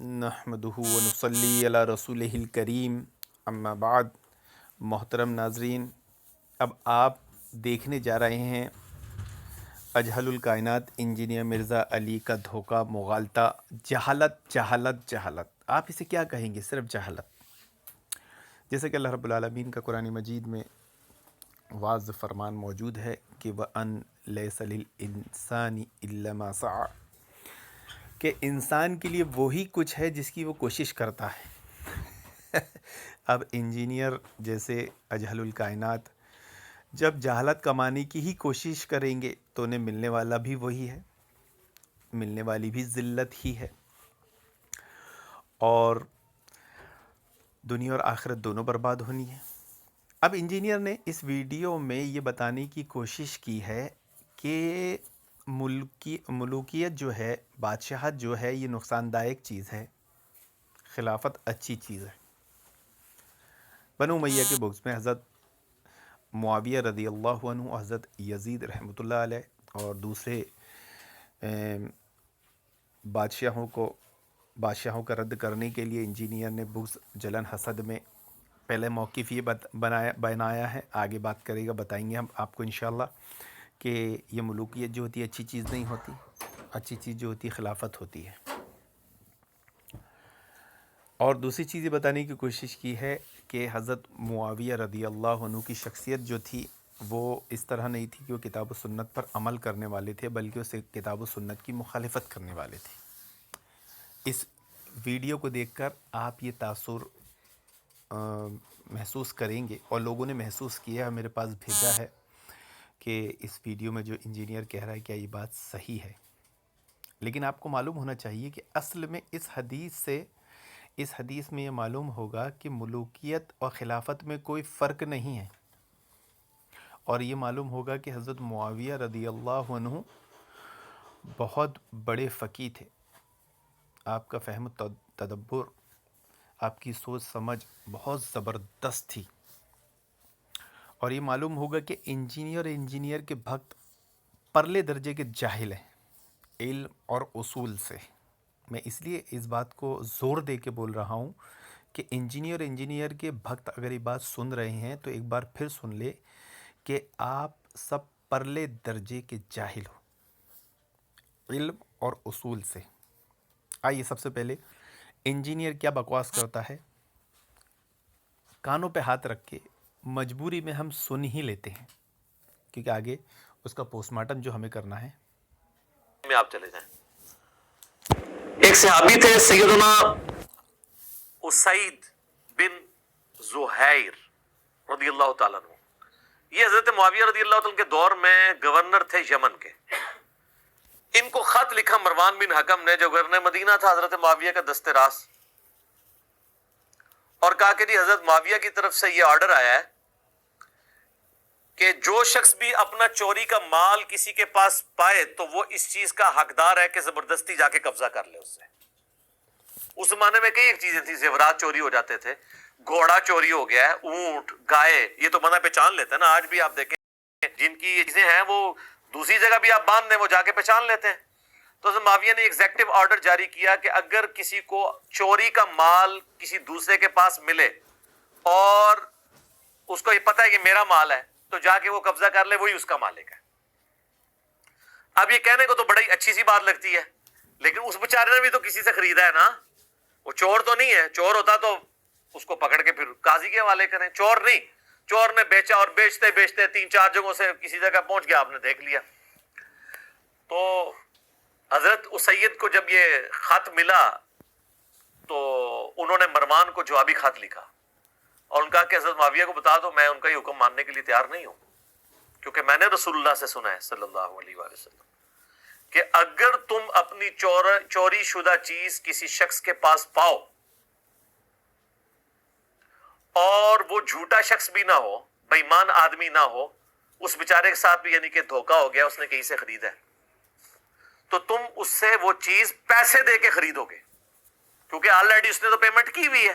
نحمدہ ونصلی علی رسولہ کریم، اما بعد۔ محترم ناظرین، اب آپ دیکھنے جا رہے ہیں اجہل الکائنات انجینئر مرزا علی کا دھوکہ، مغالطہ، جہالت جہالت جہالت۔ آپ اسے کیا کہیں گے؟ صرف جہالت۔ جیسے کہ اللہ رب العالمین کا قرآن مجید میں واضح فرمان موجود ہے کہ وَأَن لَيْسَ لِلْإِنسَانِ إِلَّا مَا سَعَى، کہ انسان کے لیے وہی کچھ ہے جس کی وہ کوشش کرتا ہے۔ اب انجینئر جیسے اجہل الکائنات جب جہالت کمانے کی ہی کوشش کریں گے تو انہیں ملنے والا بھی وہی ہے، ملنے والی بھی ذلت ہی ہے، اور دنیا اور آخرت دونوں برباد ہونی ہے۔ اب انجینئر نے اس ویڈیو میں یہ بتانے کی کوشش کی ہے کہ ملوکیت جو ہے، بادشاہت جو ہے، یہ نقصان دائک چیز ہے، خلافت اچھی چیز ہے۔ بنو امیہ کے بغض میں حضرت معاویہ رضی اللہ عنہ، حضرت یزید رحمۃ اللہ علیہ اور دوسرے بادشاہوں کا رد کرنے کے لیے انجینئر نے بغض، جلن، حسد میں پہلے موقف یہ بنایا ہے۔ آگے بات کرے گا، بتائیں گے ہم آپ کو انشاءاللہ کہ یہ ملوکیت جو ہوتی ہے اچھی چیز نہیں ہوتی، اچھی چیز جو ہوتی ہے خلافت ہوتی ہے۔ اور دوسری چیز یہ بتانے کی کوشش کی ہے کہ حضرت معاویہ رضی اللہ عنہ کی شخصیت جو تھی وہ اس طرح نہیں تھی کہ وہ کتاب و سنت پر عمل کرنے والے تھے، بلکہ اسے کتاب و سنت کی مخالفت کرنے والے تھے۔ اس ویڈیو کو دیکھ کر آپ یہ تاثر محسوس کریں گے، اور لوگوں نے محسوس کیا، میرے پاس بھیجا ہے کہ اس ویڈیو میں جو انجینئر کہہ رہا ہے کیا یہ بات صحیح ہے۔ لیکن آپ کو معلوم ہونا چاہیے کہ اصل میں اس حدیث میں یہ معلوم ہوگا کہ ملوکیت اور خلافت میں کوئی فرق نہیں ہے، اور یہ معلوم ہوگا کہ حضرت معاویہ رضی اللہ عنہ بہت بڑے فقیہ تھے۔ آپ کا فہم و تدبر، آپ کی سوچ سمجھ بہت زبردست تھی، اور یہ معلوم ہوگا کہ انجینئر کے بھکت پرلے درجے کے جاہل ہیں، علم اور اصول سے۔ میں اس لیے اس بات کو زور دے کے بول رہا ہوں کہ انجینئر کے بھکت اگر یہ بات سن رہے ہیں تو ایک بار پھر سن لے کہ آپ سب پرلے درجے کے جاہل ہو، علم اور اصول سے۔ آئیے سب سے پہلے انجینئر کیا بکواس کرتا ہے، کانوں پہ ہاتھ رکھ کے مجبوری میں ہم سن ہی لیتے ہیں، کیونکہ آگے اس کا پوسٹ مارٹم جو ہمیں کرنا ہے۔ میں آپ چلے جائیں۔ ایک صحابی تھے سیدنا اسید بن زہیر رضی اللہ تعالیٰ عنہ۔ یہ حضرت معاویہ رضی اللہ تعالیٰ کے دور میں گورنر تھے یمن کے۔ ان کو خط لکھا مروان بن حکم نے، جو گورنر مدینہ تھا حضرت معاویہ کا دست راست، اور کہا کہ جی حضرت معاویہ کی طرف سے یہ آرڈر آیا ہے کہ جو شخص بھی اپنا چوری کا مال کسی کے پاس پائے تو وہ اس چیز کا حقدار ہے کہ زبردستی جا کے قبضہ کر لے اس سے۔ اس زمانے میں کئی ایک چیزیں تھیں، زیورات چوری ہو جاتے تھے، گھوڑا چوری ہو گیا ہے، اونٹ، گائے، یہ تو بندہ پہچان لیتا ہے نا۔ آج بھی آپ دیکھیں جن کی یہ چیزیں ہیں وہ دوسری جگہ بھی آپ باندھ دیں وہ جا کے پہچان لیتے ہیں۔ تو حضرت معاویہ نے ایگزیکٹو آرڈر جاری کیا کہ اگر کسی کو چوری کا مال کسی دوسرے کے پاس ملے اور اس کو یہ پتہ ہے کہ میرا مال ہے تو جا کے وہ قبضہ کر لے، وہی اس کا مالک ہے۔ اب یہ کہنے کو تو بڑی اچھی سی بات لگتی ہے، لیکن اس بیچارے نے بھی تو کسی سے خریدا ہے نا، وہ چور تو نہیں ہے۔ چور ہوتا تو اس کو پکڑ کے پھر قاضی کے حوالے کریں، چور نہیں، چور نے بیچا اور بیچتے بیچتے 3-4 جگہوں سے کسی جگہ پہنچ گیا، آپ نے دیکھ لیا۔ تو حضرت اسید کو جب یہ خط ملا تو انہوں نے مروان کو جوابی خط لکھا اور ان کا کہ حضرت معاویہ کو بتا دو میں ان کا یہ حکم ماننے کے لیے تیار نہیں ہوں، کیونکہ میں نے رسول اللہ سے سنا ہے صلی اللہ علیہ وآلہ وسلم کہ اگر تم اپنی چوری شدہ چیز کسی شخص کے پاس پاؤ اور وہ جھوٹا شخص بھی نہ ہو، بے ایمان آدمی نہ ہو، اس بیچارے کے ساتھ بھی یعنی کہ دھوکا ہو گیا، اس نے کہیں سے خریدا ہے، تو تم اس سے وہ چیز پیسے دے کے خریدو گے، کیونکہ آلریڈی اس نے تو پیمنٹ کی ہوئی ہے۔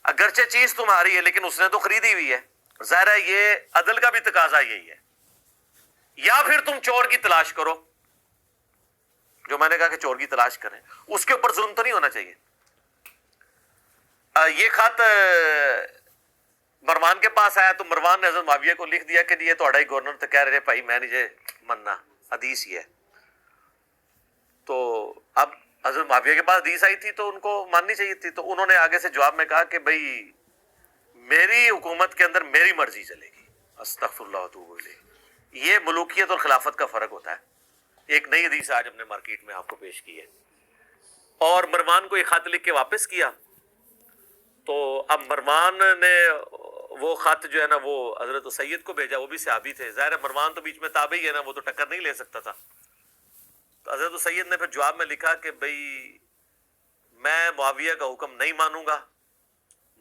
اگرچہ چیز تمہاری ہے لیکن اس نے تو خریدی ہوئی ہے۔ ظاہر ہے یہ عدل کا بھی تقاضا یہی ہے۔ یا پھر تم چور کی تلاش کرو جو میں نے کہا کہ چور کی تلاش کریں، اس کے اوپر ظلم تو نہیں ہونا چاہیے. یہ خط مروان کے پاس آیا تو مروان نے حضرت معاویہ کو لکھ دیا کہ یہ تو ہی گورنر تو کہہ رہے بھائی میں نہیں مننا، حدیث یہ ہے. تو اب حضرت معاویہ کے پاس حدیث آئی تھی تو ان کو ماننی چاہیے تھی. تو انہوں نے آگے سے جواب میں کہا کہ بھائی میری حکومت کے اندر میری مرضی چلے گی. استغفر اللہ واتوب الیہ. یہ ملوکیت اور خلافت کا فرق ہوتا ہے. ایک نئی حدیث آج ہم نے مارکیٹ میں آپ کو پیش کی ہے. اور مروان کو یہ خط لکھ کے واپس کیا. تو اب مروان نے وہ خط جو ہے نا وہ حضرت سید کو بھیجا، وہ بھی صحابی تھے. ظاہر ہے مروان تو بیچ میں تابعی ہے نا، وہ تو ٹکر نہیں لے سکتا تھا. تو حضرت سید نے پھر جواب میں لکھا کہ بھئی میں معاویہ کا حکم نہیں مانوں گا،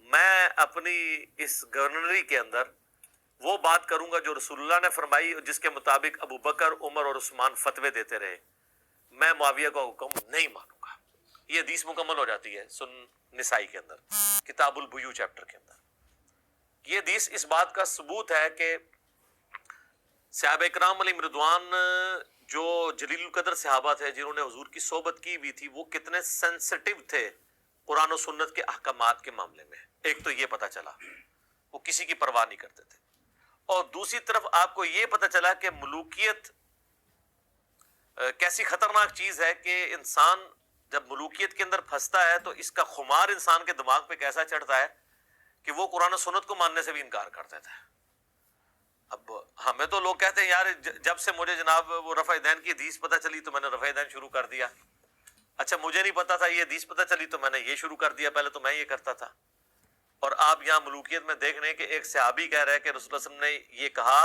میں اپنی اس گورنری کے اندر وہ بات کروں گا جو رسول اللہ نے فرمائی، جس کے مطابق ابو بکر، عمر اور عثمان فتوے دیتے رہے. میں معاویہ کا حکم نہیں مانوں گا. یہ حدیث مکمل ہو جاتی ہے سن نسائی کے اندر، کتاب البیوع چیپٹر کے اندر. یہ حدیث اس بات کا ثبوت ہے کہ صحابہ کرام علیہم رضوان جو جلیل القدر صحابہ تھے جنہوں نے حضور کی صحبت کی ہوئی تھی، وہ کتنے سینسٹیو تھے قرآن و سنت کے احکامات کے معاملے میں. ایک تو یہ پتہ چلا وہ کسی کی پرواہ نہیں کرتے تھے. اور دوسری طرف آپ کو یہ پتہ چلا کہ ملوکیت کیسی خطرناک چیز ہے کہ انسان جب ملوکیت کے اندر پھنستا ہے تو اس کا خمار انسان کے دماغ پہ کیسا چڑھتا ہے کہ وہ قرآن و سنت کو ماننے سے بھی انکار کر دیتا ہے. اب ہمیں تو لوگ کہتے ہیں یار جب سے مجھے جناب وہ رفع دین کی حدیث پتہ چلی تو میں نے رفع دین شروع کر دیا. اچھا مجھے نہیں پتا تھا، یہ حدیث پتہ چلی تو میں نے یہ شروع کر دیا، پہلے تو میں یہ کرتا تھا. اور آپ یہاں ملوکیت میں دیکھ رہے ہیں کہ ایک صحابی کہہ رہا ہے کہ رسول اللہ صلی اللہ علیہ وسلم نے یہ کہا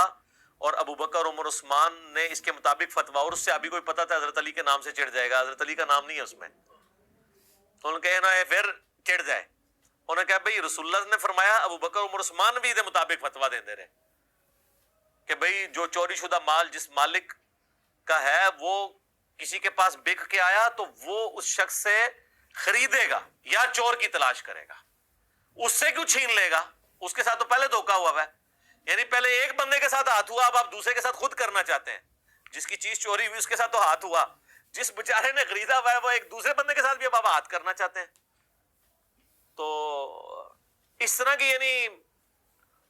اور ابو بکر، عمر، عثمان نے اس کے مطابق فتویٰ، اور اس صحابی کو بھی پتا تھا حضرت علی کے نام سے چڑھ جائے گا. حضرت علی کا نام نہیں ہے اس میں. تو انہوں نے کہا نا پھر چڑھ جائے. انہوں نے کہا بھئی رسول اللہ نے فرمایا، ابو بکر، عمر، عثمان بھی اس مطابق فتویٰ دیندے رہے کہ بھئی جو چوری شدہ مال جس مالک کا ہے وہ کسی کے پاس بک کے آیا تو وہ اس شخص سے خریدے گا یا چور کی تلاش کرے گا. اس سے کیوں چھین لے گا؟ اس کے ساتھ تو پہلے دھوکا ہوا ہے. یعنی پہلے ایک بندے کے ساتھ ہاتھ ہوا، اب آپ دوسرے کے ساتھ خود کرنا چاہتے ہیں. جس کی چیز چوری ہوئی اس کے ساتھ تو ہاتھ ہوا، جس بیچارے نے خریدا ہوا ہے وہ ایک دوسرے بندے کے ساتھ بھی اب آپ ہاتھ کرنا چاہتے ہیں. تو اس طرح کی یعنی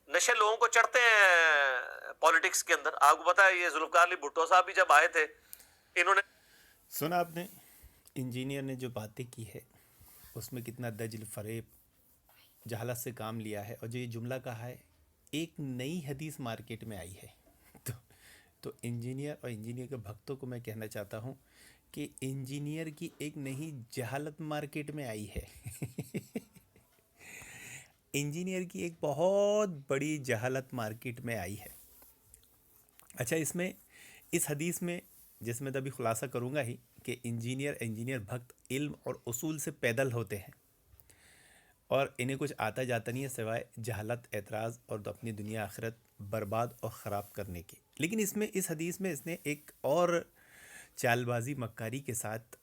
نشے لوگوں کو چڑھتے ہیں پالیٹکس کے اندر. آپ کو پتا ہے یہ ذوالفقار علی بھٹو صاحب بھی جب آئے تھے انہوں نے سنا آپ نے انجینئر نے جو باتیں کی ہے اس میں کتنا دجل، فریب، جہالت سے کام لیا ہے. اور جو یہ جملہ کہا ہے ایک نئی حدیث مارکیٹ میں آئی ہے. تو انجینئر اور انجینئر کے بھکتوں کو میں کہنا چاہتا ہوں کہ انجینئر کی ایک نئی جہالت مارکیٹ میں آئی ہے. انجینئر کی ایک بہت بڑی جہالت مارکیٹ میں آئی ہے. اچھا اس حدیث میں جس میں ابھی خلاصہ کروں گا ہی کہ انجینئر بھکت علم اور اصول سے پیدل ہوتے ہیں اور انہیں کچھ آتا جاتا نہیں ہے سوائے جہالت، اعتراض اور اپنی دنیا آخرت برباد اور خراب کرنے کے. لیکن اس حدیث میں اس نے ایک اور چال بازی، مکاری کے ساتھ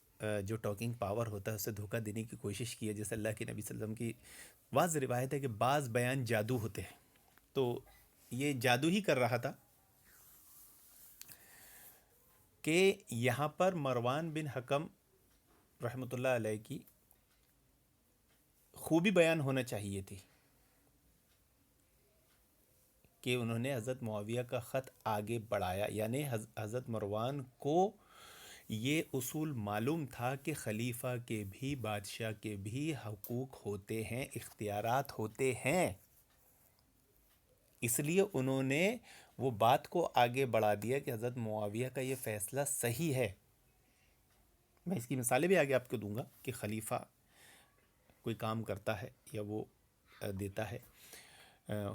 جو ٹاکنگ پاور ہوتا ہے اسے دھوکہ دینے کی کوشش کی ہے. جیسے اللہ کے نبی صلی اللہ علیہ وسلم کی واضح روایت ہے کہ بعض بیان جادو ہوتے ہیں. تو یہ جادو ہی کر رہا تھا کہ یہاں پر مروان بن حکم رحمۃ اللہ علیہ کی خوبی بیان ہونا چاہیے تھی کہ انہوں نے حضرت معاویہ کا خط آگے بڑھایا. یعنی حضرت مروان کو یہ اصول معلوم تھا کہ خلیفہ کے بھی، بادشاہ کے بھی حقوق ہوتے ہیں، اختیارات ہوتے ہیں. اس لیے انہوں نے وہ بات کو آگے بڑھا دیا کہ حضرت معاویہ کا یہ فیصلہ صحیح ہے. میں اس کی مثالیں بھی آگے آپ کو دوں گا کہ خلیفہ کوئی کام کرتا ہے یا وہ دیتا ہے،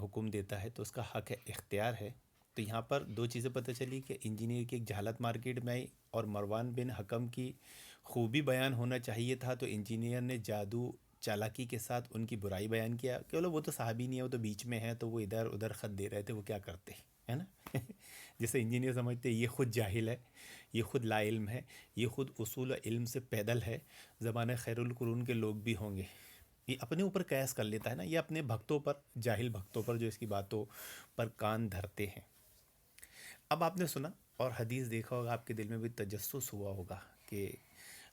حکم دیتا ہے تو اس کا حق ہے، اختیار ہے. تو یہاں پر دو چیزیں پتہ چلی کہ انجینئر کی ایک جہالت مارکیٹ میں آئی اور مروان بن حکم کی خوبی بیان ہونا چاہیے تھا تو انجینئر نے جادو، چالاکی کے ساتھ ان کی برائی بیان کیا کہ وہ تو صحابی نہیں ہے، وہ تو بیچ میں ہے، تو وہ ادھر ادھر خط دے رہے تھے، وہ کیا کرتے ہے نا. جیسے انجینئر سمجھتے یہ خود جاہل ہے، یہ خود لا علم ہے، یہ خود اصول و علم سے پیدل ہے، زمانہ خیر القرون کے لوگ بھی ہوں گے. یہ اپنے اوپر قیاس کر لیتا ہے نا، یہ اپنے بھکتوں پر، جاہل بھکتوں پر جو اس کی باتوں پر کان دھرتے ہیں. اب آپ نے سنا اور حدیث دیکھا ہوگا، آپ کے دل میں بھی تجسس ہوا ہوگا کہ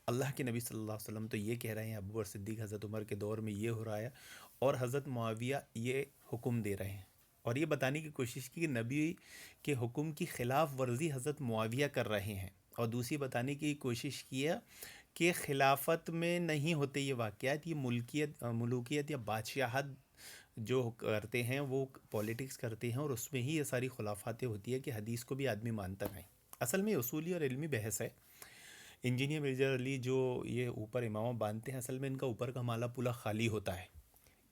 اللہ کے نبی صلی اللہ علیہ وسلم تو یہ کہہ رہے ہیں، ابو بکر صدیق حضرت عمر کے دور میں یہ ہو رہا ہے، اور حضرت معاویہ یہ حکم دے رہے ہیں، اور یہ بتانے کی کوشش کی کہ نبی کے حکم کی خلاف ورزی حضرت معاویہ کر رہے ہیں، اور دوسری بتانے کی کوشش کیا کہ خلافت میں نہیں ہوتے یہ واقعات، یہ ملوکیت یا بادشاہت جو کرتے ہیں وہ پولیٹکس کرتے ہیں، اور اس میں ہی یہ ساری خلافاتیں ہوتی ہے کہ حدیث کو بھی آدمی مانتا نہیں۔ اصل میں اصولی اور علمی بحث ہے۔ انجینئر مرزا علی جو یہ اوپر امامہ باندھتے ہیں، اصل میں ان کا اوپر کا مالا پولا خالی ہوتا ہے،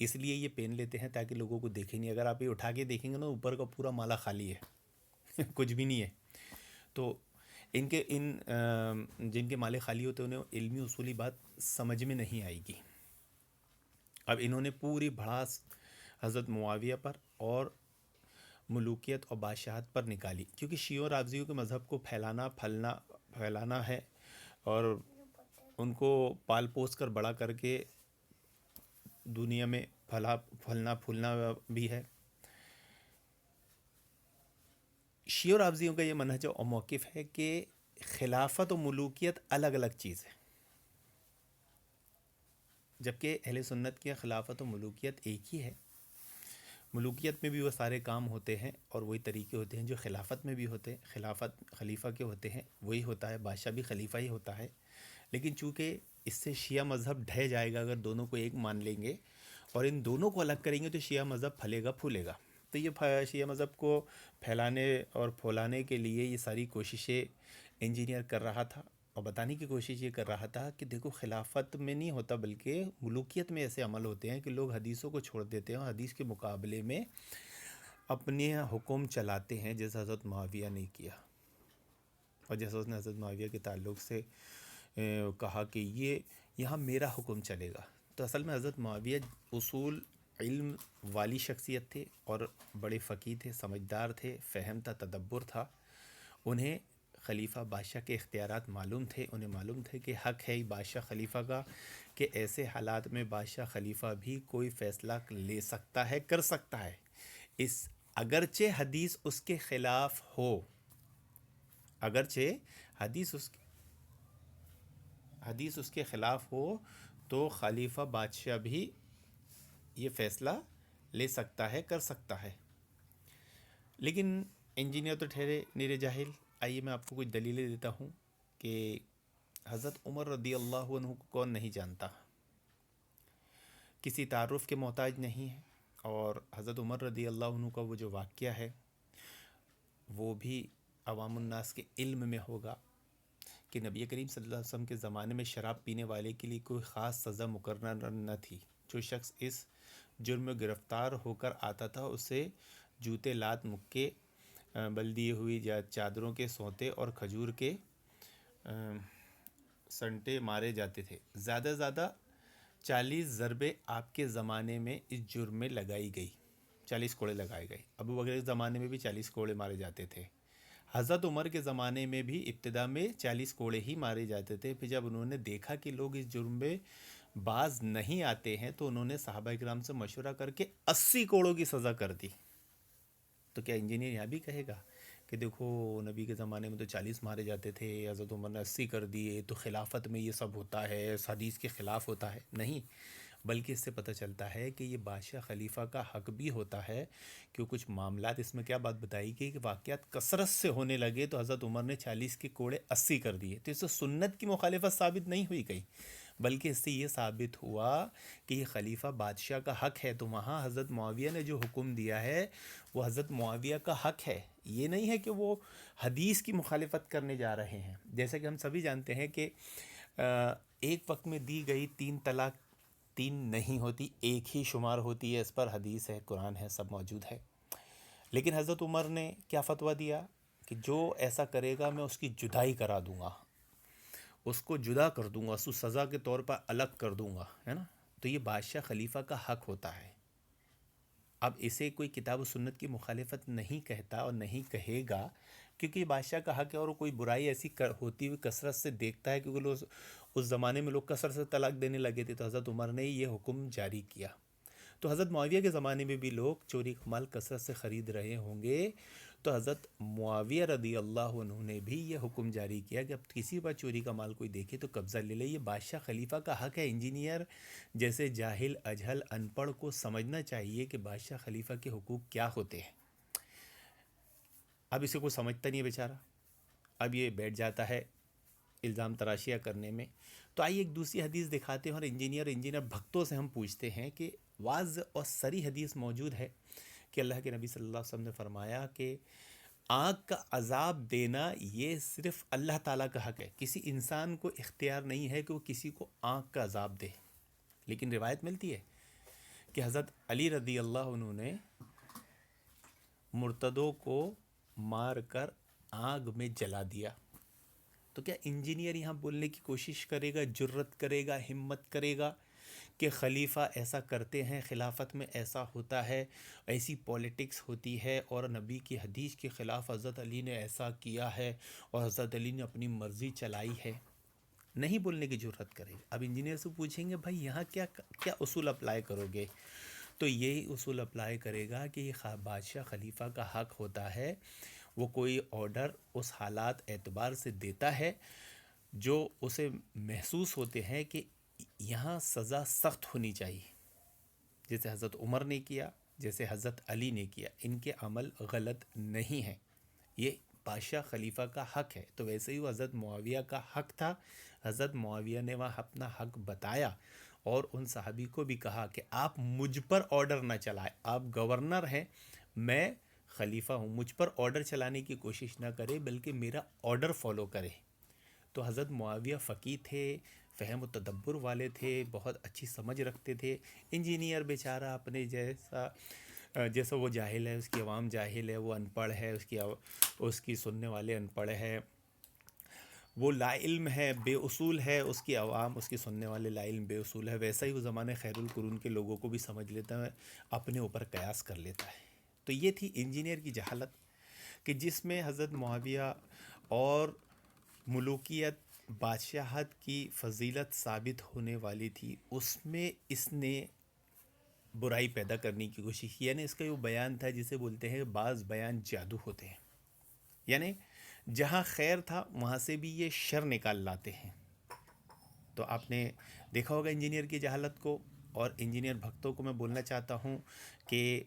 اس لیے یہ پہن لیتے ہیں تاکہ لوگوں کو دیکھیں نہیں۔ اگر آپ یہ اٹھا کے دیکھیں گے نا، اوپر کا پورا مالا خالی ہے کچھ بھی نہیں ہے۔ تو ان کے جن کے مالے خالی ہوتے ہیں انہیں علمی اصولی بات سمجھ میں نہیں آئے گی۔ اب انہوں نے پوری بھڑاس حضرت معاویہ پر اور ملوکیت اور بادشاہت پر نکالی، کیونکہ شیعوں اور رافضیوں کے مذہب کو پھیلانا ہے، اور ان کو پال پوس کر بڑا کر کے دنیا میں پھلنا پھولنا بھی ہے۔ شیعہ و رافضیوں کا یہ منہج اور موقف ہے کہ خلافت و ملوکیت الگ الگ چیز ہے، جبکہ اہل سنت کی خلافت و ملوکیت ایک ہی ہے۔ ملوکیت میں بھی وہ سارے کام ہوتے ہیں اور وہی طریقے ہوتے ہیں جو خلافت میں بھی ہوتے ہیں۔ خلافت خلیفہ کے ہوتے ہیں، وہی ہوتا ہے، بادشاہ بھی خلیفہ ہی ہوتا ہے، لیکن چونکہ اس سے شیعہ مذہب ڈھہ جائے گا اگر دونوں کو ایک مان لیں گے اور ان دونوں کو الگ کریں گے تو شیعہ مذہب پھلے گا پھولے گا۔ تو یہ شیعہ مذہب کو پھیلانے اور پھولانے کے لیے یہ ساری کوششیں انجینئر کر رہا تھا، اور بتانے کی کوشش یہ کر رہا تھا کہ دیکھو خلافت میں نہیں ہوتا بلکہ ملوکیت میں ایسے عمل ہوتے ہیں کہ لوگ حدیثوں کو چھوڑ دیتے ہیں اور حدیث کے مقابلے میں اپنے حکم چلاتے ہیں، جیسا حضرت معاویہ نے کیا، اور جیسا اس نے حضرت معاویہ کے تعلق سے کہا کہ یہاں میرا حکم چلے گا۔ تو اصل میں حضرت معاویہ اصول علم والی شخصیت تھے اور بڑے فقیہ تھے، سمجھدار تھے، فہم تھا، تدبر تھا۔ انہیں خلیفہ بادشاہ کے اختیارات معلوم تھے، انہیں معلوم تھے کہ حق ہے بادشاہ خلیفہ کا کہ ایسے حالات میں بادشاہ خلیفہ بھی کوئی فیصلہ لے سکتا ہے، کر سکتا ہے، اگرچہ حدیث اس کے خلاف ہو، اگرچہ حدیث اس کے خلاف ہو تو خلیفہ بادشاہ بھی یہ فیصلہ لے سکتا ہے، کر سکتا ہے۔ لیکن انجینئر تو ٹھہرے نیرے جاہل۔ آئیے میں آپ کو کچھ دلیلیں دیتا ہوں کہ حضرت عمر رضی اللہ عنہ کو کون نہیں جانتا، کسی تعارف کے محتاج نہیں ہے، اور حضرت عمر رضی اللہ عنہ کا وہ جو واقعہ ہے وہ بھی عوام الناس کے علم میں ہوگا کہ نبی کریم صلی اللہ علیہ وسلم کے زمانے میں شراب پینے والے کے لیے کوئی خاص سزا مقرر نہ تھی۔ جو شخص اس جرم میں گرفتار ہو کر آتا تھا اسے جوتے، لات، مکے، بل دیے ہوئی چادروں کے سوتے اور کھجور کے سنٹے مارے جاتے تھے۔ زیادہ سے زیادہ 40 ضربیں آپ کے زمانے میں اس جرم میں لگائی گئی، 40 کوڑے لگائے گئے۔ ابو بکر کے زمانے میں بھی 40 کوڑے مارے جاتے تھے۔ حضرت عمر کے زمانے میں بھی ابتدا میں 40 کوڑے ہی مارے جاتے تھے، پھر جب انہوں نے دیکھا کہ لوگ اس جرم میں باز نہیں آتے ہیں تو انہوں نے صحابہ کرام سے مشورہ کر کے 80 کوڑوں کی سزا کر دی۔ تو کیا انجینئر یہاں بھی کہے گا کہ دیکھو نبی کے زمانے میں تو 40 مارے جاتے تھے، حضرت عمر نے 80 کر دیے، تو خلافت میں یہ سب ہوتا ہے، اس حدیث کے خلاف ہوتا ہے؟ نہیں، بلکہ اس سے پتہ چلتا ہے کہ یہ بادشاہ خلیفہ کا حق بھی ہوتا ہے، کہ کچھ معاملات اس میں کیا بات بتائی گئی کہ واقعات کثرت سے ہونے لگے تو حضرت عمر نے 40 کے کوڑے 80 کر دیے۔ تو اس سے سنت کی مخالفت ثابت نہیں ہوئی گئی، بلکہ اس سے یہ ثابت ہوا کہ یہ خلیفہ بادشاہ کا حق ہے۔ تو وہاں حضرت معاویہ نے جو حکم دیا ہے وہ حضرت معاویہ کا حق ہے، یہ نہیں ہے کہ وہ حدیث کی مخالفت کرنے جا رہے ہیں۔ جیسا کہ ہم سبھی جانتے ہیں کہ ایک وقت میں دی گئی 3 طلاق 3 نہیں ہوتی، ایک ہی شمار ہوتی ہے، اس پر حدیث ہے، قرآن ہے، سب موجود ہے۔ لیکن حضرت عمر نے کیا فتویٰ دیا کہ جو ایسا کرے گا میں اس کی جدائی کرا دوں گا، اس کو جدا کر دوں گا، اس کو سزا کے طور پر الگ کر دوں گا، ہے نا۔ تو یہ بادشاہ خلیفہ کا حق ہوتا ہے۔ اب اسے کوئی کتاب و سنت کی مخالفت نہیں کہتا اور نہیں کہے گا، کیونکہ یہ بادشاہ کا حق ہے، اور کوئی برائی ایسی ہوتی ہوئی کثرت سے دیکھتا ہے، کیونکہ لوگ اس زمانے میں لوگ کثرت سے طلاق دینے لگے تھے، تو حضرت عمر نے یہ حکم جاری کیا۔ تو حضرت معاویہ کے زمانے میں بھی لوگ چوری کا مال کثرت سے خرید رہے ہوں گے، تو حضرت معاویہ رضی اللہ عنہ نے بھی یہ حکم جاری کیا کہ اب کسی پر چوری کا مال کوئی دیکھے تو قبضہ لے لے. یہ بادشاہ خلیفہ کا حق ہے. انجینئر جیسے جاہل اجہل ان پڑھ کو سمجھنا چاہیے کہ بادشاہ خلیفہ کے حقوق کیا ہوتے ہیں. اب اسے کوئی سمجھتا نہیں ہے بیچارہ, اب یہ بیٹھ جاتا ہے الزام تراشیاں کرنے میں. تو آئیے ایک دوسری حدیث دکھاتے ہیں, اور انجینئر بھکتوں سے ہم پوچھتے ہیں کہ واضح اور صریح حدیث موجود ہے کہ اللہ کے نبی صلی اللہ علیہ وسلم نے فرمایا کہ آگ کا عذاب دینا یہ صرف اللہ تعالیٰ کا حق ہے. کسی انسان کو اختیار نہیں ہے کہ وہ کسی کو آگ کا عذاب دے. لیکن روایت ملتی ہے کہ حضرت علی رضی اللہ عنہ نے مرتدوں کو مار کر آگ میں جلا دیا. تو کیا انجینئر یہاں بولنے کی کوشش کرے گا, جرت کرے گا, ہمت کرے گا کہ خلیفہ ایسا کرتے ہیں, خلافت میں ایسا ہوتا ہے, ایسی پولیٹکس ہوتی ہے, اور نبی کی حدیث کے خلاف حضرت علی نے ایسا کیا ہے اور حضرت علی نے اپنی مرضی چلائی ہے؟ نہیں بولنے کی جرت کرے گا. اب انجینئر سے پوچھیں گے بھائی یہاں کیا اصول اپلائی کرو گے, تو یہی اصول اپلائی کرے گا کہ یہ بادشاہ خلیفہ کا حق ہوتا ہے, وہ کوئی آرڈر اس حالات اعتبار سے دیتا ہے جو اسے محسوس ہوتے ہیں کہ یہاں سزا سخت ہونی چاہیے, جیسے حضرت عمر نے کیا, جیسے حضرت علی نے کیا. ان کے عمل غلط نہیں ہیں, یہ بادشاہ خلیفہ کا حق ہے. تو ویسے ہی وہ حضرت معاویہ کا حق تھا. حضرت معاویہ نے وہاں اپنا حق بتایا اور ان صحابی کو بھی کہا کہ آپ مجھ پر آرڈر نہ چلائیں, آپ گورنر ہیں, میں خلیفہ ہوں, مجھ پر آرڈر چلانے کی کوشش نہ کرے بلکہ میرا آرڈر فالو کرے. تو حضرت معاویہ فقیہ تھے, فہم و تدبر والے تھے, بہت اچھی سمجھ رکھتے تھے. انجینئر بیچارہ اپنے جیسا وہ جاہل ہے, اس کی عوام جاہل ہے, وہ ان پڑھ ہے, اس کی سننے والے ان پڑھ ہے, وہ لا علم ہے, بے اصول ہے, اس کی عوام اس کی سننے والے لا علم بے اصول ہے. ویسا ہی وہ زمانے خیر القرون کے لوگوں کو بھی سمجھ لیتا ہے, اپنے اوپر قیاس کر لیتا ہے. تو یہ تھی انجینئر کی جہالت کہ جس میں حضرت معاویہ اور ملوکیت بادشاہت کی فضیلت ثابت ہونے والی تھی, اس میں اس نے برائی پیدا کرنے کی کوشش کی. یعنی اس کا وہ بیان تھا جسے بولتے ہیں بعض بیان جادو ہوتے ہیں, یعنی جہاں خیر تھا وہاں سے بھی یہ شر نکال لاتے ہیں. تو آپ نے دیکھا ہوگا انجینئر کی جہالت کو. اور انجینئر بھکتوں کو میں بولنا چاہتا ہوں کہ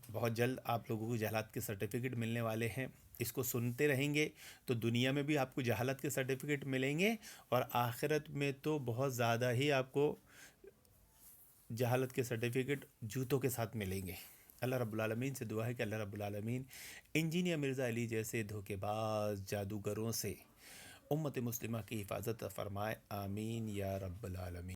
بہت جلد آپ لوگوں کو جہالت کے سرٹیفکیٹ ملنے والے ہیں. اس کو سنتے رہیں گے تو دنیا میں بھی آپ کو جہالت کے سرٹیفکیٹ ملیں گے, اور آخرت میں تو بہت زیادہ ہی آپ کو جہالت کے سرٹیفکیٹ جوتوں کے ساتھ ملیں گے. اللہ رب العالمین سے دعا ہے کہ اللہ رب العالمین انجینئر مرزا علی جیسے دھوکے باز جادوگروں سے امت مسلمہ کی حفاظت فرمائے. آمین یا رب العالمین.